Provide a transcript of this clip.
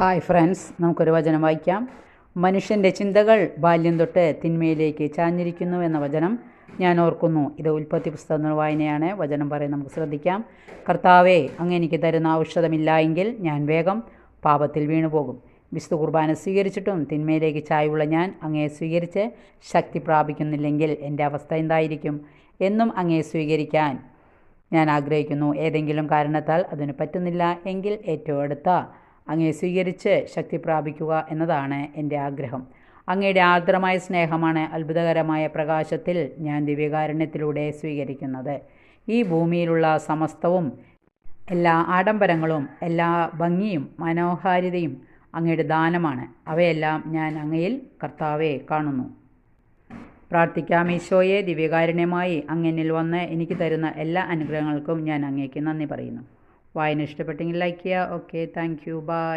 Hi friends, നമുക്കൊരു വചനം വായിക്കാം. മനുഷ്യൻ്റെ ചിന്തകൾ ബാല്യം തൊട്ട് തിന്മയിലേക്ക് ചാഞ്ഞിരിക്കുന്നു എന്ന വചനം ഞാൻ ഓർക്കുന്നു. ഇത് ഉൽപ്പത്തി പുസ്തകം വായനയാണ്. വചനം പറയും, നമുക്ക് ശ്രദ്ധിക്കാം. കർത്താവേ, അങ്ങ് എനിക്ക് തരുന്ന ഔഷധമില്ല എങ്കിൽ ഞാൻ വേഗം പാപത്തിൽ വീണുപോകും. വിശുദ്ധ കുർബാന സ്വീകരിച്ചിട്ടും തിന്മയിലേക്ക് ചായ്വുള്ള ഞാൻ അങ്ങയെ സ്വീകരിച്ച് ശക്തി പ്രാപിക്കുന്നില്ലെങ്കിൽ എൻ്റെ അവസ്ഥ എന്തായിരിക്കും? എന്നും അങ്ങയെ സ്വീകരിക്കാൻ ഞാൻ ആഗ്രഹിക്കുന്നു. ഏതെങ്കിലും കാരണത്താൽ അതിന് പറ്റുന്നില്ല എങ്കിൽ ഏറ്റവും അടുത്ത അങ്ങയെ സ്വീകരിച്ച് ശക്തി പ്രാപിക്കുക എന്നതാണ് എൻ്റെ ആഗ്രഹം. അങ്ങയുടെ ആർദ്രമായ സ്നേഹമാണ് അത്ഭുതകരമായ പ്രകാശത്തിൽ ഞാൻ ദിവ്യകാരുണ്യത്തിലൂടെ സ്വീകരിക്കുന്നത്. ഈ ഭൂമിയിലുള്ള സമസ്തവും, എല്ലാ ആഡംബരങ്ങളും, എല്ലാ ഭംഗിയും മനോഹാരിതയും അങ്ങയുടെ ദാനമാണ്. അവയെല്ലാം ഞാൻ അങ്ങയിൽ, കർത്താവെ, കാണുന്നു. പ്രാർത്ഥിക്കാം. ഈശോയെ, ദിവ്യകാരുണ്യമായി അങ്ങനിൽ വന്ന് എനിക്ക് തരുന്ന എല്ലാ അനുഗ്രഹങ്ങൾക്കും ഞാൻ അങ്ങേക്ക് നന്ദി പറയുന്നു. വായന ഇഷ്ടപ്പെട്ടെങ്കിൽ ലൈക്ക് ചെയ്യുക. Okay, thank you, by.